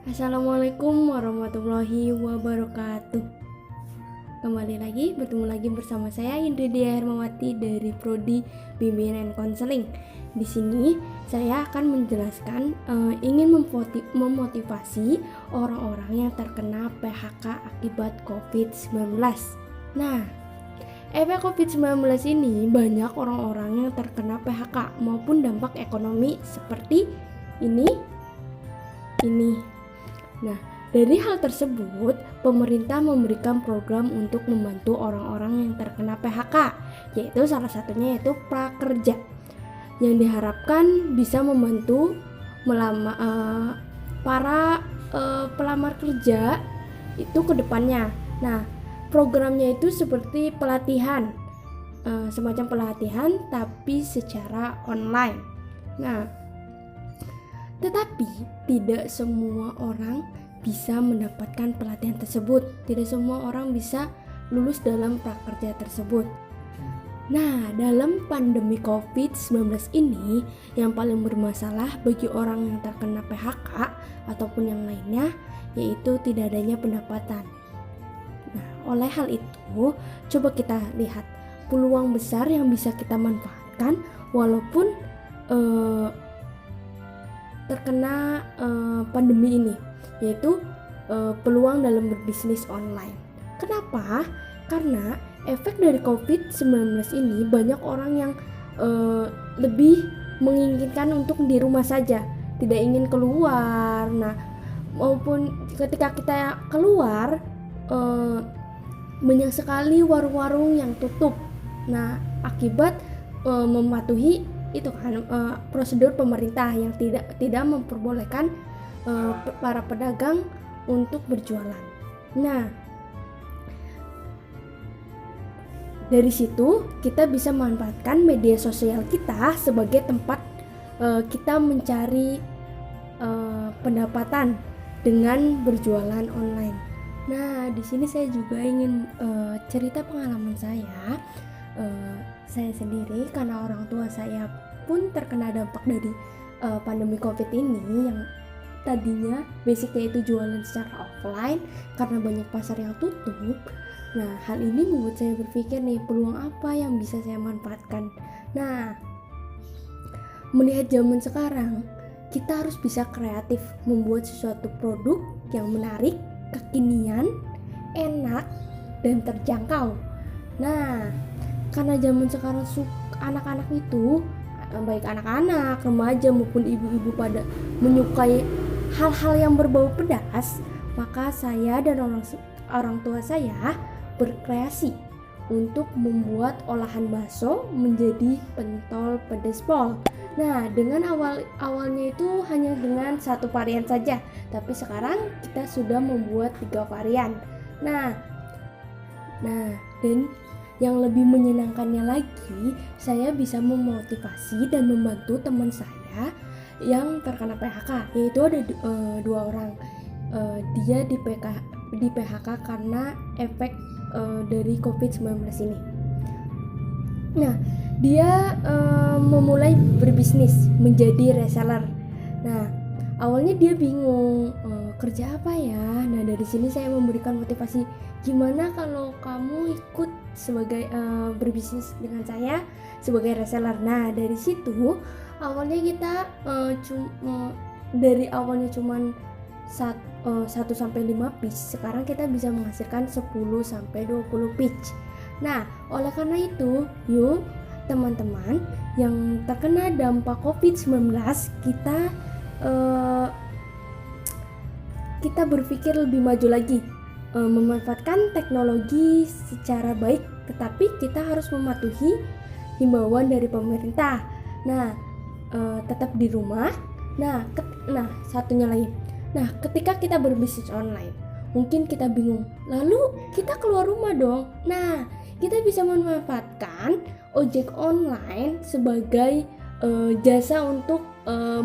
Assalamualaikum warahmatullahi wabarakatuh. Bertemu lagi bersama saya Indri Dia Hermawati dari Prodi Bimbingan Konseling. Di sini saya akan menjelaskan ingin memotivasi orang-orang yang terkena PHK akibat COVID-19. Nah, efek COVID-19 ini banyak orang-orang yang terkena PHK maupun dampak ekonomi seperti ini. Nah, dari hal tersebut, pemerintah memberikan program untuk membantu orang-orang yang terkena PHK, yaitu salah satunya yaitu prakerja, yang diharapkan bisa membantu para pelamar kerja itu ke depannya. Nah, programnya itu seperti pelatihan, semacam pelatihan tapi secara online. Nah, tetapi tidak semua orang bisa mendapatkan pelatihan tersebut. Tidak semua orang bisa lulus dalam prakerja tersebut. Nah, dalam pandemi COVID-19 ini, yang paling bermasalah bagi orang yang terkena PHK ataupun yang lainnya, yaitu tidak adanya pendapatan. Nah, oleh hal itu, coba kita lihat peluang besar yang bisa kita manfaatkan walaupun terkena pandemi ini, yaitu peluang dalam berbisnis online. Kenapa? Karena efek dari COVID-19 ini banyak orang yang lebih menginginkan untuk di rumah saja, tidak ingin keluar. Nah, maupun ketika kita keluar, banyak sekali warung-warung yang tutup. Nah, akibat mematuhi itu kan prosedur pemerintah yang tidak memperbolehkan para pedagang untuk berjualan. Nah, dari situ kita bisa memanfaatkan media sosial kita sebagai tempat kita mencari pendapatan dengan berjualan online. Nah, di sini saya juga ingin cerita pengalaman saya. Saya sendiri, karena orang tua saya pun terkena dampak dari pandemi COVID ini, yang tadinya basicnya itu jualan secara offline karena banyak pasar yang tutup. Nah, hal ini membuat saya berpikir nih, peluang apa yang bisa saya manfaatkan. Nah, melihat zaman sekarang, kita harus bisa kreatif membuat sesuatu produk yang menarik, kekinian, enak, dan terjangkau. Nah, karena zaman sekarang anak-anak itu, baik anak-anak, remaja maupun ibu-ibu pada menyukai hal-hal yang berbau pedas, maka saya dan orang tua saya berkreasi untuk membuat olahan bakso menjadi pentol pedas pol. Nah, dengan awalnya itu hanya dengan satu varian saja, tapi sekarang kita sudah membuat 3 varian. Nah, dan yang lebih menyenangkannya lagi, saya bisa memotivasi dan membantu teman saya yang terkena PHK, yaitu ada 2 orang. Dia di PHK karena efek dari COVID-19 ini. Nah, dia memulai berbisnis menjadi reseller. Nah, awalnya dia bingung kerja apa ya. Nah, dari sini saya memberikan motivasi, gimana kalau kamu ikut sebagai berbisnis dengan saya sebagai reseller. Nah, dari situ awalnya kita dari awalnya cuman 1-5 pitch, sekarang kita bisa menghasilkan 10-20 pitch. Nah, oleh karena itu, yuk teman-teman yang terkena dampak COVID-19, kita berpikir lebih maju lagi, memanfaatkan teknologi secara baik, tetapi kita harus mematuhi himbauan dari pemerintah. Nah, tetap di rumah. Nah, satunya lagi. Nah, ketika kita berbisnis online, mungkin kita bingung, lalu kita keluar rumah dong. Nah, kita bisa memanfaatkan ojek online sebagai jasa untuk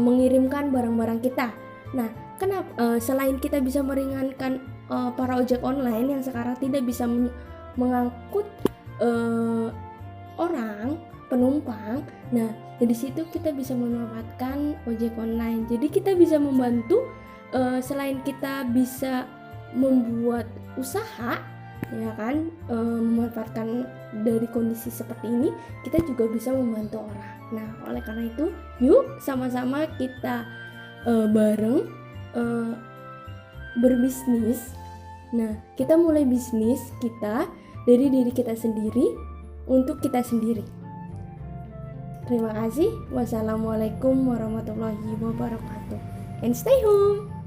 mengirimkan barang-barang kita. Nah, kenapa selain kita bisa meringankan para ojek online yang sekarang tidak bisa mengangkut orang penumpang, nah dari situ kita bisa memanfaatkan ojek online. Jadi kita bisa membantu selain kita bisa membuat usaha, ya kan, memanfaatkan dari kondisi seperti ini, kita juga bisa membantu orang. Nah, oleh karena itu, yuk sama-sama kita bareng berbisnis. Nah, kita mulai bisnis kita dari diri kita sendiri untuk kita sendiri. Terima kasih. Wassalamualaikum warahmatullahi wabarakatuh. And stay home.